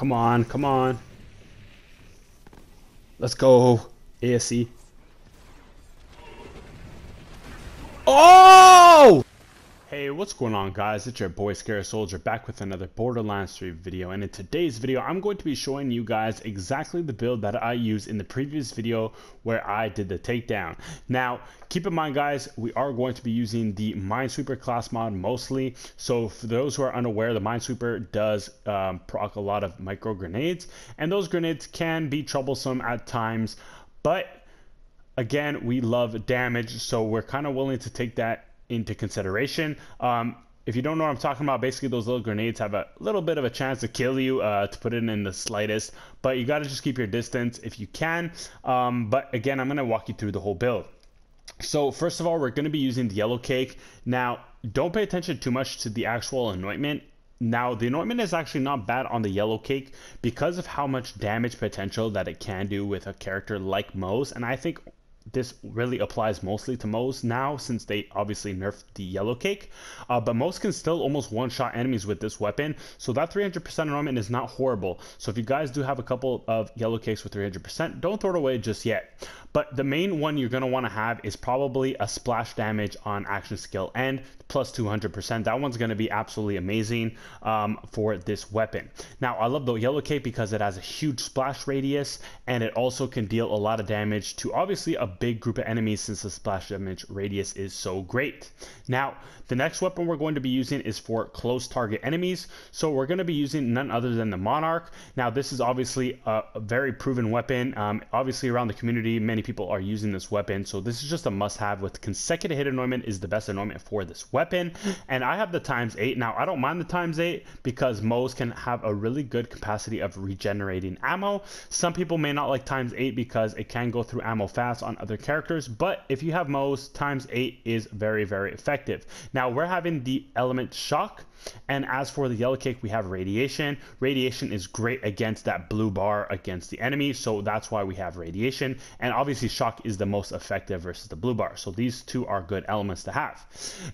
Come on, come on. Let's go, ASC. Oh! Hey, what's going on, guys? It's your boy Scary Soldier back with another Borderlands 3 video, and in today's video I'm going to be showing you guys exactly the build that I used in the previous video where I did the takedown. Now keep in mind, guys, we are going to be using the Minesweeper class mod mostly. So for those who are unaware, the Minesweeper does proc a lot of micro grenades, and those grenades can be troublesome at times, but again, we love damage, so we're kind of willing to take that into consideration. If you don't know what I'm talking about, basically those little grenades have a little bit of a chance to kill you, to put it in the slightest, but you got to just keep your distance if you can. But again, I'm going to walk you through the whole build. So first of all, we're going to be using the yellow cake. Now don't pay attention too much to the actual anointment. Now the anointment is actually not bad on the yellow cake because of how much damage potential that it can do with a character like Moze, and I think this really applies mostly to Moze now since they obviously nerfed the yellow cake, but Moze can still almost one-shot enemies with this weapon, so that 300% anointment is not horrible. So if you guys do have a couple of yellow cakes with 300%, don't throw it away just yet. But the main one you're going to want to have is probably a splash damage on action skill end plus 200%. That one's going to be absolutely amazing for this weapon. Now I love the yellow cake because it has a huge splash radius, and it also can deal a lot of damage to obviously a big group of enemies since the splash damage radius is so great. Now the next weapon we're going to be using is for close target enemies, so we're going to be using none other than the Monarch. Now this is obviously a very proven weapon. Obviously around the community many people are using this weapon, so this is just a must-have. With consecutive hit anointment is the best anointment for this weapon, and I have the ×8. Now I don't mind the ×8 because Moze can have a really good capacity of regenerating ammo. Some people may not like ×8 because it can go through ammo fast on other characters, but if you have Moze, ×8 is very, very effective. Now we're having the element shock, and as for the yellow cake, we have radiation. Radiation is great against that blue bar against the enemy, so that's why we have radiation, and obviously shock is the most effective versus the blue bar, so these two are good elements to have.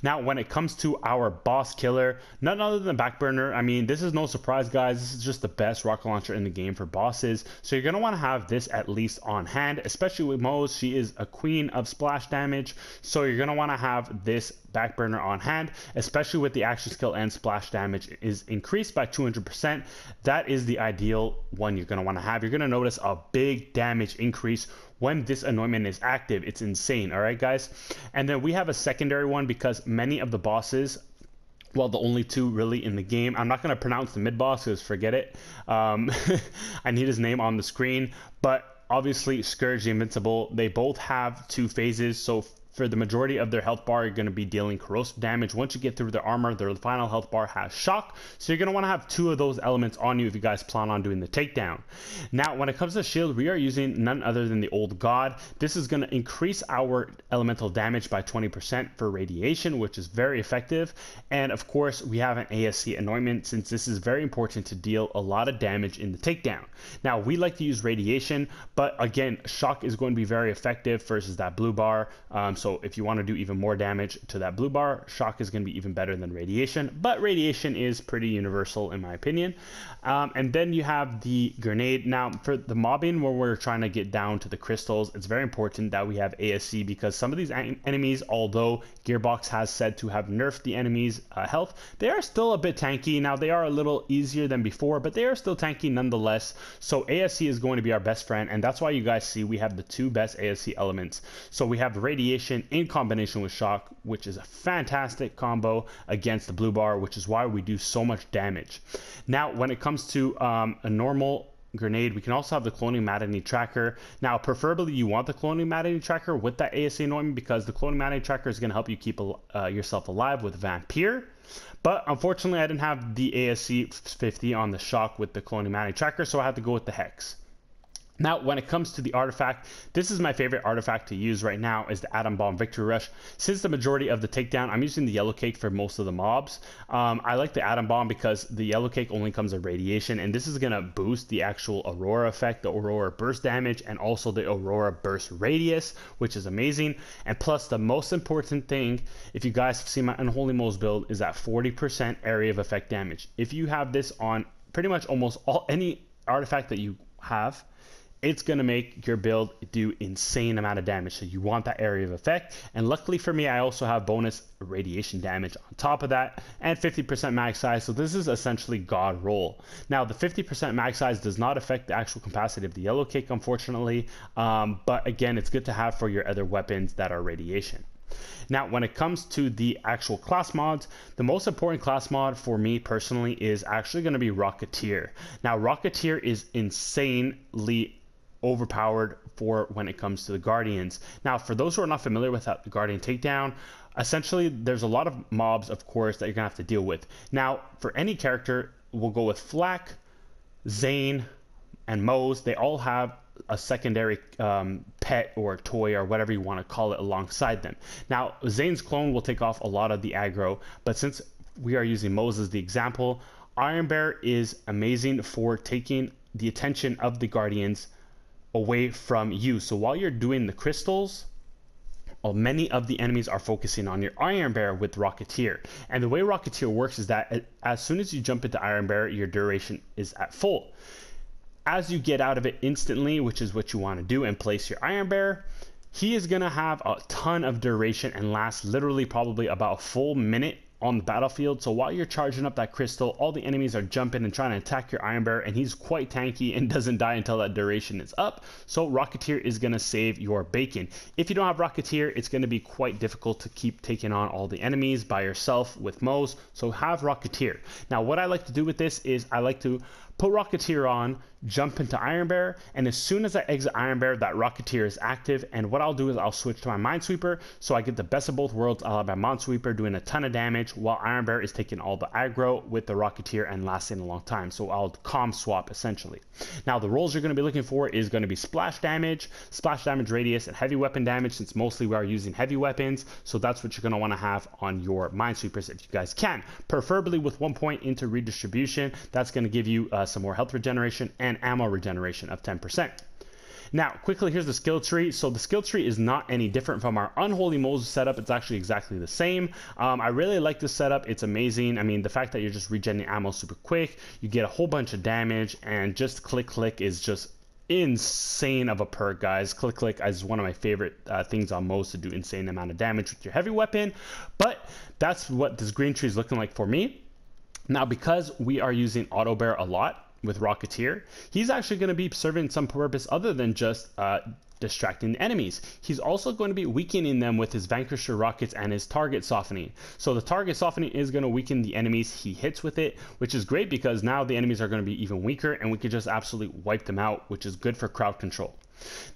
Now when it comes to our boss killer, none other than Backburner. I mean, this is no surprise, guys, this is just the best rocket launcher in the game for bosses, so you're going to want to have this at least on hand, especially with Moze. She is a queen of splash damage, so you're going to want to have this Backburner on hand, especially with the action skill and splash damage is increased by 200%. That is the ideal one you're going to want to have. You're going to notice a big damage increase when this anointment is active. It's insane. All right, guys. And then we have a secondary one because many of the bosses, well, the only two really in the game, I'm not going to pronounce the mid boss because forget it. I need his name on the screen, but obviously Scourge, the Invincible, they both have two phases. So for the majority of their health bar, you're going to be dealing corrosive damage. Once you get through their armor, their final health bar has shock, so you're going to want to have two of those elements on you if you guys plan on doing the takedown. Now when it comes to shield, we are using none other than the Old God. This is going to increase our elemental damage by 20% for radiation, which is very effective, and of course we have an ASC anointment since this is very important to deal a lot of damage in the takedown. Now we like to use radiation, but again shock is going to be very effective versus that blue bar, so if you want to do even more damage to that blue bar, shock is going to be even better than radiation, but radiation is pretty universal in my opinion. And then you have the grenade. Now for the mobbing, where we're trying to get down to the crystals, it's very important that we have ASC because some of these enemies, although Gearbox has said to have nerfed the enemies health, they are still a bit tanky. Now they are a little easier than before, but they are still tanky nonetheless, so ASC is going to be our best friend, and that's why you guys see we have the two best ASC elements. So we have radiation in combination with shock, which is a fantastic combo against the blue bar, which is why we do so much damage. Now when it comes to a normal grenade, we can also have the cloning maddening tracker. Now preferably you want the cloning maddening tracker with that ASC anointment because the cloning maddening tracker is going to help you keep yourself alive with Vampire. But unfortunately I didn't have the ASC 50 on the shock with the cloning maddening tracker, so I had to go with the Hex. Now, when it comes to the artifact, this is my favorite artifact to use right now is the Atom Bomb Victory Rush. Since the majority of the takedown, I'm using the yellow cake for most of the mobs. I like the Atom Bomb because the yellow cake only comes with radiation, and this is going to boost the actual Aurora effect, the Aurora burst damage, and also the Aurora burst radius, which is amazing. And plus, the most important thing, if you guys have seen my Unholy Moze build, is that 40% area of effect damage. If you have this on pretty much almost any artifact that you have, it's going to make your build do insane amount of damage. So you want that area of effect. And luckily for me, I also have bonus radiation damage on top of that and 50% mag size. So this is essentially God roll. Now the 50% mag size does not affect the actual capacity of the yellow cake, unfortunately. But again, it's good to have for your other weapons that are radiation. Now, when it comes to the actual class mods, the most important class mod for me personally is actually going to be Rocketeer. Now, Rocketeer is insanely overpowered for when it comes to the Guardians. Now, for those who are not familiar with the Guardian Takedown, essentially there's a lot of mobs, of course, that you're gonna have to deal with. Now, for any character, we'll go with Flak, Zane, and Moze. They all have a secondary pet or toy or whatever you want to call it alongside them. Now, Zane's clone will take off a lot of the aggro, but since we are using Moze as the example, Iron Bear is amazing for taking the attention of the Guardians away from you. So while you're doing the crystals, many of the enemies are focusing on your Iron Bear with Rocketeer. And the way Rocketeer works is that as soon as you jump into Iron Bear, your duration is at full. As you get out of it instantly, which is what you want to do, and place your Iron Bear, he is going to have a ton of duration and last literally probably about a full minute on the battlefield. So while you're charging up that crystal, all the enemies are jumping and trying to attack your Iron Bear, and he's quite tanky and doesn't die until that duration is up. So Rocketeer is going to save your bacon. If you don't have Rocketeer, it's going to be quite difficult to keep taking on all the enemies by yourself with Moze. So have Rocketeer. Now, what I like to do with this is I like to put Rocketeer on, jump into Iron Bear, and as soon as I exit Iron Bear, that Rocketeer is active, and what I'll do is I'll switch to my Minesweeper, so I get the best of both worlds. I'll have my Minesweeper doing a ton of damage, while Iron Bear is taking all the aggro with the Rocketeer and lasting a long time, so I'll comm swap essentially. Now, the rolls you're going to be looking for is going to be splash damage radius, and heavy weapon damage, since mostly we are using heavy weapons, so that's what you're going to want to have on your Minesweepers if you guys can, preferably with 1 point into redistribution. That's going to give you some more health regeneration and ammo regeneration of 10%. Now, quickly, here's the skill tree. So the skill tree is not any different from our Unholy Moze setup. It's actually exactly the same. I really like this setup. It's amazing. I mean, the fact that you're just regenerating ammo super quick, you get a whole bunch of damage, and just click is just insane of a perk, guys. Click is one of my favorite things on Moze, to do insane amount of damage with your heavy weapon. But that's what this green tree is looking like for me. Now, because we are using Auto Bear a lot with Rocketeer, he's actually going to be serving some purpose other than just distracting the enemies. He's also going to be weakening them with his Vanquisher rockets and his target softening. So the target softening is going to weaken the enemies he hits with it, which is great because now the enemies are going to be even weaker and we can just absolutely wipe them out, which is good for crowd control.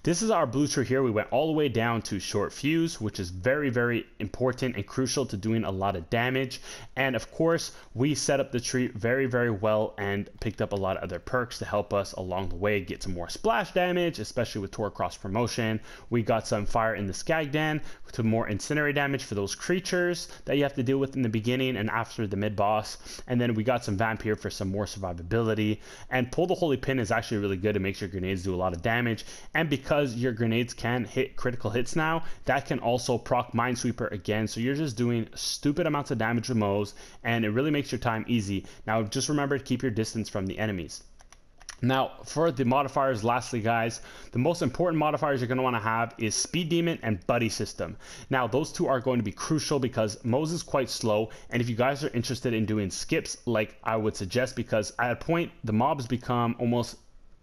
This is our blue tree here. We went all the way down to short fuse, which is very, very important and crucial to doing a lot of damage. And of course, we set up the tree very, very well and picked up a lot of other perks to help us along the way get some more splash damage, especially with Tor Cross promotion. We got some fire in the Skagdan to more incinerate damage for those creatures that you have to deal with in the beginning and after the mid boss. And then we got some Vampire for some more survivability. And Pull the Holy Pin is actually really good. It makes your grenades do a lot of damage. And because your grenades can hit critical hits now, that can also proc Minesweeper again. So you're just doing stupid amounts of damage with Moze, and it really makes your time easy. Now, just remember to keep your distance from the enemies. Now, for the modifiers, lastly, guys, the most important modifiers you're going to want to have is Speed Demon and Buddy System. Now, those two are going to be crucial because Moze is quite slow, and if you guys are interested in doing skips, like I would suggest, because at a point, the mobs become almost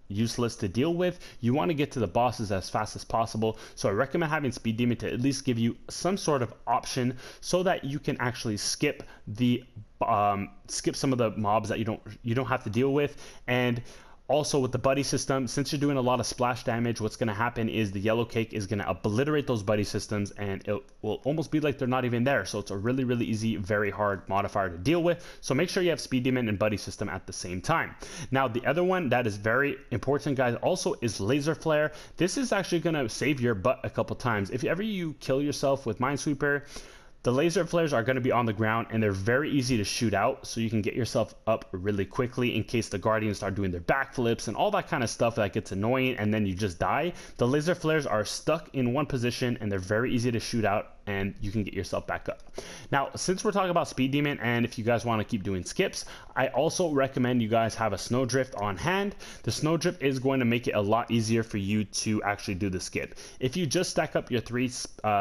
useless to deal with. You want to get to the bosses as fast as possible, so I recommend having Speed Demon to at least give you some sort of option so that you can actually skip some of the mobs that you don't have to deal with. And also with the buddy system, since you're doing a lot of splash damage, what's going to happen is the yellow cake is going to obliterate those buddy systems, and it will almost be like they're not even there. So it's a really, really easy, very hard modifier to deal with. So make sure you have Speed Demon and buddy system at the same time. Now, the other one that is very important, guys, also is Laser Flare. This is actually going to save your butt a couple times. If ever you kill yourself with Minesweeper, the laser flares are going to be on the ground, and they're very easy to shoot out, so you can get yourself up really quickly in case the Guardians start doing their backflips and all that kind of stuff that gets annoying and then you just die. The laser flares are stuck in one position, and they're very easy to shoot out and you can get yourself back up. Now, since we're talking about Speed Demon, and if you guys want to keep doing skips, I also recommend you guys have a Snowdrift on hand. The Snowdrift is going to make it a lot easier for you to actually do the skip. If you just stack up your 3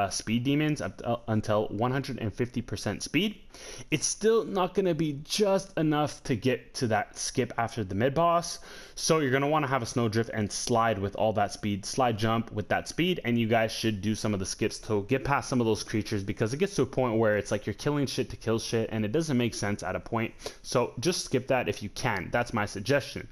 Speed Demons until 150% speed, it's still not going to be just enough to get to that skip after the mid boss. So you're going to want to have a Snowdrift and slide with all that speed, slide jump with that speed, and you guys should do some of the skips to get past some of those creatures, because it gets to a point where it's like you're killing shit to kill shit and it doesn't make sense at a point. So just skip that if you can. That's my suggestion.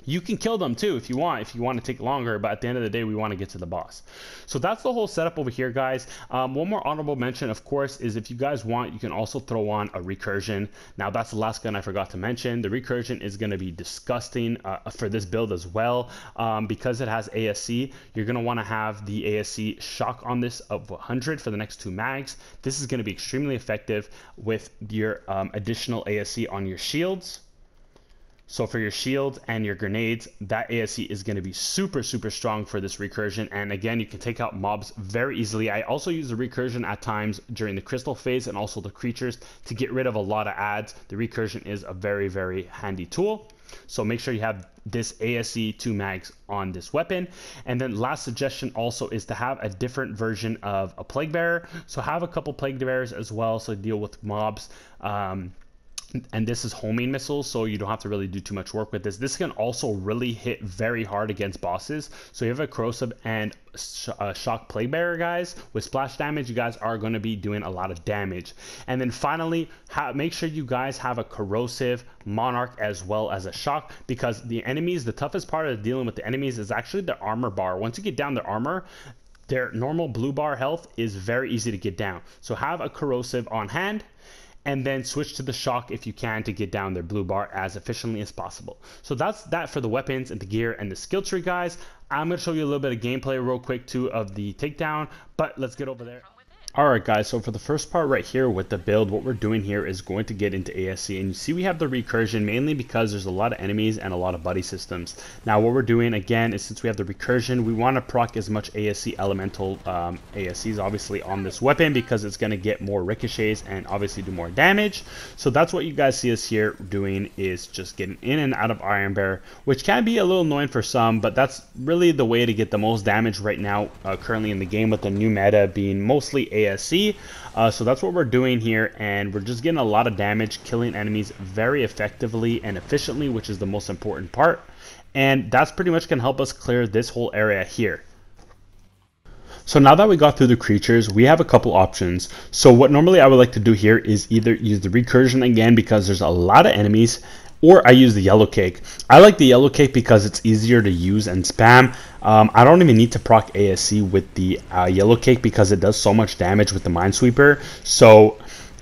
You can kill them too if you want to take longer, but at the end of the day, we want to get to the boss. So that's the whole setup over here, guys. One more honorable mention, of course, is if you guys want, you can also throw on a recursion. Now, that's the last gun I forgot to mention. The recursion is going to be disgusting for this build as well. Because it has ASC, you're going to want to have the ASC shock on this of 100 for the next 2 mags. This is going to be extremely effective with your additional ASC on your shields. So for your shields and your grenades, that ASC is going to be super strong for this recursion. And again, you can take out mobs very easily. I also use the recursion at times during the crystal phase and also the creatures to get rid of a lot of adds. The recursion is a very handy tool. So make sure you have this ASC 2 mags on this weapon. And then last suggestion also is to have a different version of a plague bearer. So have a couple plague bearers as well, so deal with mobs. And this is homing missiles, so you don't have to really do too much work with this. This can also really hit very hard against bosses. So you have a corrosive and shock plague bearer, guys. With splash damage, you guys are going to be doing a lot of damage. And then finally, make sure you guys have a corrosive monarch as well as a shock, because the enemies, the toughest part of dealing with the enemies is actually the armor bar. Once you get down their armor, their normal blue bar health is very easy to get down. So have a corrosive on hand, and then switch to the shock if you can to get down their blue bar as efficiently as possible. So that's that for the weapons and the gear and the skill tree, guys. I'm going to show you a little bit of gameplay real quick too of the takedown, but let's get over there. Alright guys, so for the first part right here with the build, what we're doing here is going to get into ASC, and you see we have the recursion mainly because there's a lot of enemies and a lot of buddy systems. Now what we're doing again is, since we have the recursion, we want to proc as much ASC elemental ASCs obviously on this weapon, because it's going to get more ricochets and obviously do more damage. So that's what you guys see us here doing, is just getting in and out of Iron Bear, which can be a little annoying for some, but that's really the way to get the most damage right now currently in the game, with the new meta being mostly ASC. So that's what we're doing here, and we're just getting a lot of damage, killing enemies very effectively and efficiently, which is the most important part, and that's pretty much going to help us clear this whole area here. So now that we got through the creatures, we have a couple options. So what normally I would like to do here is either use the recursion again because there's a lot of enemies, or I use the yellow cake. I like the yellow cake because it's easier to use and spam. I don't even need to proc ASC with the yellow cake because it does so much damage with the Minesweeper. So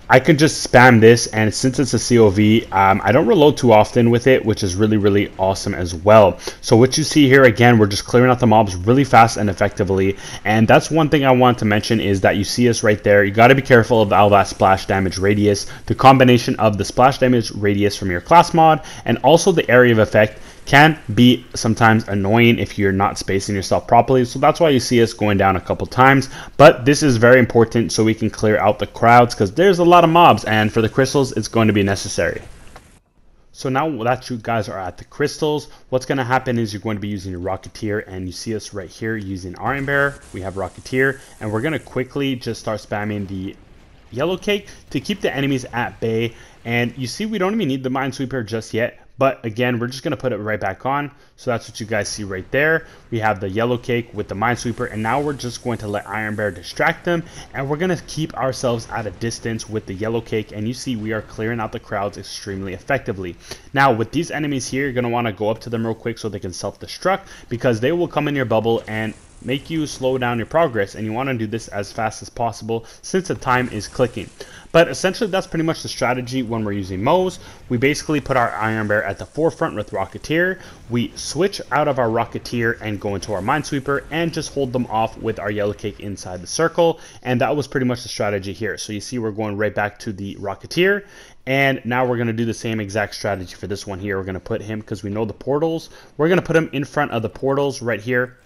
I could just spam this, and since it's a COV, I don't reload too often with it, which is really awesome as well. So what you see here, again, we're just clearing out the mobs really fast and effectively, and that's one thing I want to mention, is that you see us right there. You got to be careful of all that splash damage radius. The combination of the splash damage radius from your class mod and also the area of effect can be sometimes annoying if you're not spacing yourself properly. So that's why you see us going down a couple times, but this is very important so we can clear out the crowds, because there's a lot of mobs, and for the crystals it's going to be necessary. So now that you guys are at the crystals, what's going to happen is you're going to be using your Rocketeer, and you see us right here using Iron Bear. We have Rocketeer, and we're going to quickly just start spamming the yellow cake to keep the enemies at bay. And you see we don't even need the Minesweeper just yet, but again, we're just going to put it right back on. So that's what you guys see right there. We have the yellow cake with the Minesweeper, and now we're just going to let Iron Bear distract them, and we're going to keep ourselves at a distance with the yellow cake, and you see we are clearing out the crowds extremely effectively. Now with these enemies here, you're going to want to go up to them real quick so they can self-destruct, because they will come in your bubble and make you slow down your progress, and you want to do this as fast as possible since the time is clicking. But essentially that's pretty much the strategy when we're using Moze. We basically put our Iron Bear at the forefront with Rocketeer. We switch out of our Rocketeer and go into our Minesweeper and just hold them off with our yellow cake inside the circle, and that was pretty much the strategy here. So you see we're going right back to the Rocketeer, and now we're going to do the same exact strategy for this one here. We're going to put him, because we know the portals, we're going to put him in front of the portals right here.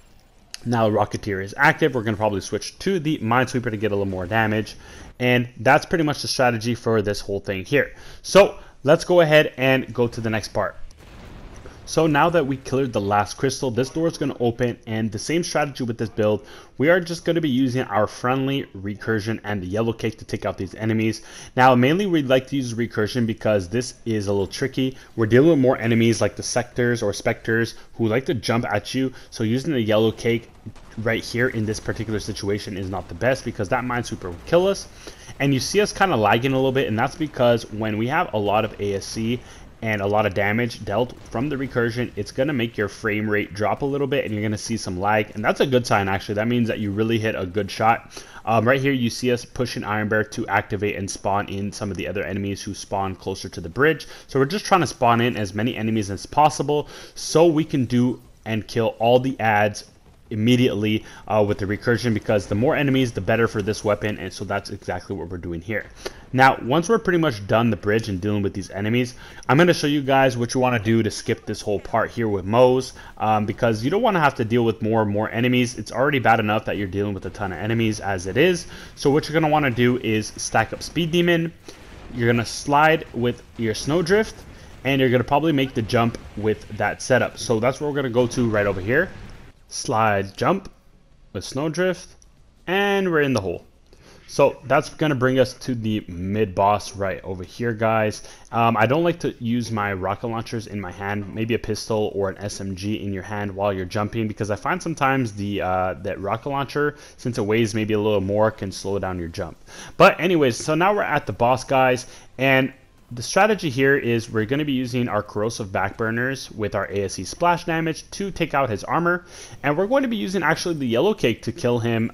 Now Rocketeer is active. We're going to probably switch to the Minesweeper to get a little more damage. And that's pretty much the strategy for this whole thing here. So let's go ahead and go to the next part. So now that we cleared the last crystal, this door is going to open, and the same strategy with this build, we are just going to be using our friendly recursion and the yellow cake to take out these enemies. Now mainly we'd like to use recursion because this is a little tricky. We're dealing with more enemies like the sectors or specters who like to jump at you, so using the yellow cake right here in this particular situation is not the best because that Minesweeper will kill us. And you see us kind of lagging a little bit, and that's because when we have a lot of ASC and a lot of damage dealt from the recursion, it's going to make your frame rate drop a little bit and you're going to see some lag, and that's a good sign actually. That means that you really hit a good shot. Right here you see us pushing Iron Bear to activate and spawn in some of the other enemies who spawn closer to the bridge. So we're just trying to spawn in as many enemies as possible so we can do and kill all the adds immediately with the recursion, because the more enemies the better for this weapon, and so that's exactly what we're doing here. Now once we're pretty much done the bridge and dealing with these enemies, I'm going to show you guys what you want to do to skip this whole part here with Moze, because you don't want to have to deal with more and more enemies. It's already bad enough that you're dealing with a ton of enemies as it is. So what you're going to want to do is stack up Speed Demon, you're going to slide with your Snowdrift, and you're going to probably make the jump with that setup. So that's what we're going to go to right over here. Slide jump with Snowdrift, and we're in the hole. So that's going to bring us to the mid boss right over here, guys. I don't like to use my rocket launchers in my hand, maybe a pistol or an SMG in your hand while you're jumping, because I find sometimes the that rocket launcher, since it weighs maybe a little more, can slow down your jump. But anyways, so now we're at the boss, guys, and the strategy here is we're going to be using our corrosive backburners with our ASC splash damage to take out his armor, and we're going to be using actually the yellow cake to kill him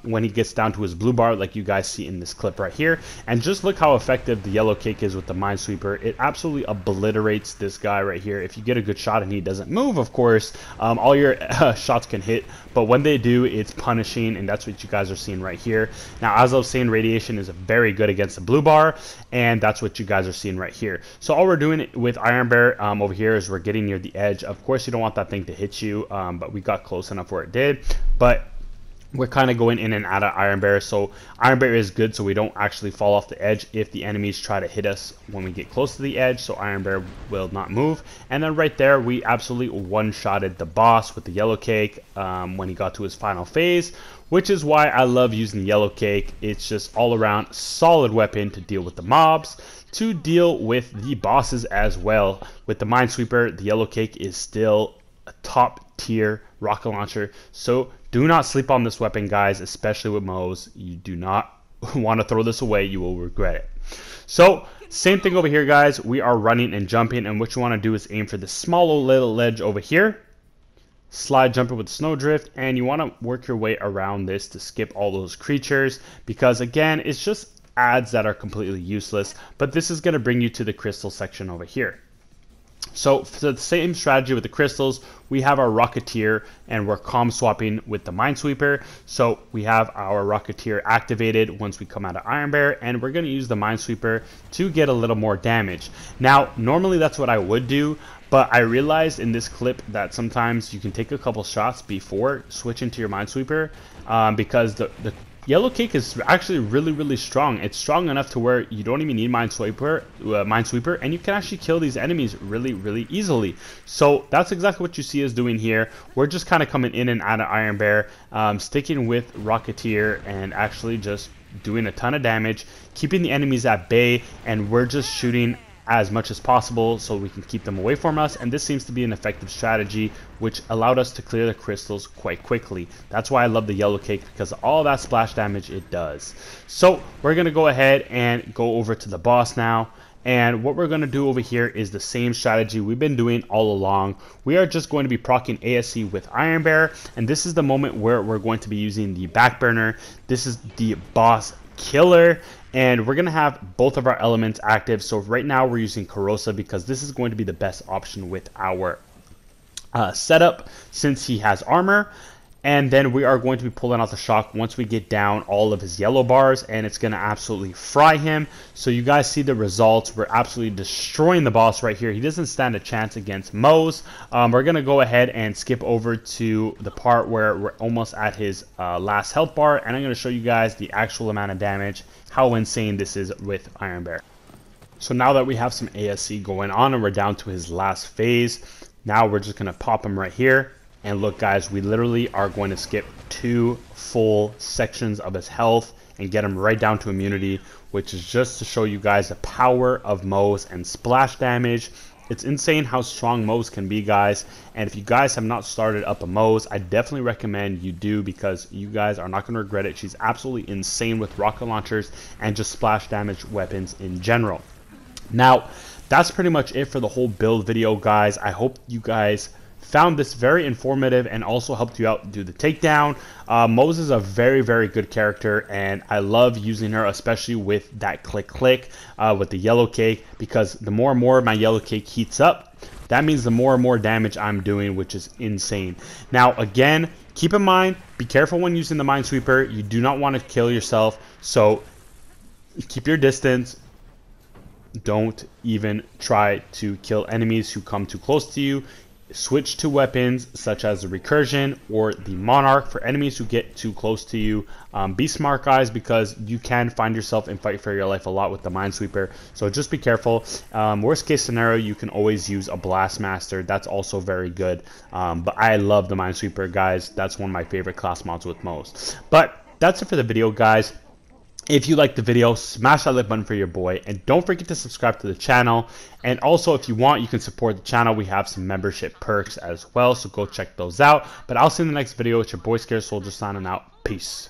when he gets down to his blue bar, like you guys see in this clip right here. And just look how effective the yellow cake is with the Minesweeper. It absolutely obliterates this guy right here. If you get a good shot and he doesn't move, of course, all your shots can hit, but when they do, it's punishing, and that's what you guys are seeing right here. Now, as I was saying, radiation is very good against the blue bar, and that's what you guys are seeing right here. So all we're doing with Iron Bear over here is we're getting near the edge. Of course, you don't want that thing to hit you, but we got close enough where it did. But we're kind of going in and out of Iron Bear, so Iron Bear is good so we don't actually fall off the edge if the enemies try to hit us when we get close to the edge, so Iron Bear will not move. And then right there, we absolutely one-shotted the boss with the yellow cake when he got to his final phase, which is why I love using the yellow cake. It's just all around solid weapon to deal with the mobs, to deal with the bosses as well. With the Minesweeper, the yellow cake is still a top tier rocket launcher, so do not sleep on this weapon, guys, especially with Moze. You do not want to throw this away. You will regret it. So same thing over here, guys. We are running and jumping, and what you want to do is aim for this small little ledge over here, slide jumping with Snowdrift, and you want to work your way around this to skip all those creatures, because again, it's just adds that are completely useless. But this is going to bring you to the crystal section over here. So for the same strategy with the crystals, we have our Rocketeer, and we're comm swapping with the Minesweeper. So we have our Rocketeer activated once we come out of Iron Bear, and we're going to use the Minesweeper to get a little more damage. Now, normally that's what I would do, but I realized in this clip that sometimes you can take a couple shots before switching to your Minesweeper, because the yellow cake is actually really strong. It's strong enough to where you don't even need Minesweeper, and you can actually kill these enemies really easily. So that's exactly what you see us doing here. We're just kind of coming in and out of Iron Bear, sticking with Rocketeer, and actually just doing a ton of damage, keeping the enemies at bay, and we're just shooting as much as possible so we can keep them away from us. And this seems to be an effective strategy, which allowed us to clear the crystals quite quickly. That's why I love the yellow cake, because of all that splash damage it does. So we're going to go ahead and go over to the boss now, and what we're going to do over here is the same strategy we've been doing all along. We are just going to be proccing ASC with Iron Bear, and this is the moment where we're going to be using the backburner. This is the boss killer, and we're going to have both of our elements active. So right now we're using corrosive because this is going to be the best option with our setup, since he has armor. And then we are going to be pulling out the shock once we get down all of his yellow bars, and it's going to absolutely fry him. So you guys see the results. We're absolutely destroying the boss right here. He doesn't stand a chance against Moze. We're going to go ahead and skip over to the part where we're almost at his last health bar, and I'm going to show you guys the actual amount of damage, how insane this is with Iron Bear. So now that we have some ASC going on and we're down to his last phase, now we're just going to pop him right here. And look guys, we literally are going to skip 2 full sections of his health and get him right down to immunity, which is just to show you guys the power of Moze and splash damage. It's insane how strong Moze can be, guys. And if you guys have not started up a Moze, I definitely recommend you do, because you guys are not going to regret it. She's absolutely insane with rocket launchers and just splash damage weapons in general. Now, that's pretty much it for the whole build video, guys. I hope you guys found this very informative and also helped you out do the takedown. Moze is a very, very good character, and I love using her, especially with that click with the yellow cake, because the more and more my yellow cake heats up, that means the more and more damage I'm doing, which is insane. Now again, keep in mind, be careful when using the Minesweeper. You do not want to kill yourself, so keep your distance. Don't even try to kill enemies who come too close to you. Switch to weapons such as the recursion or the monarch for enemies who get too close to you. Be smart, guys, because you can find yourself in fight for your life a lot with the Minesweeper, so just be careful. Worst case scenario, you can always use a Blastmaster. That's also very good, but I love the Minesweeper, guys. That's one of my favorite class mods with Moze. But that's it for the video, guys. If you liked the video, smash that like button for your boy, and don't forget to subscribe to the channel. And also, if you want, you can support the channel. We have some membership perks as well, so go check those out. But I'll see you in the next video. It's your boy Scared Soldier signing out. Peace.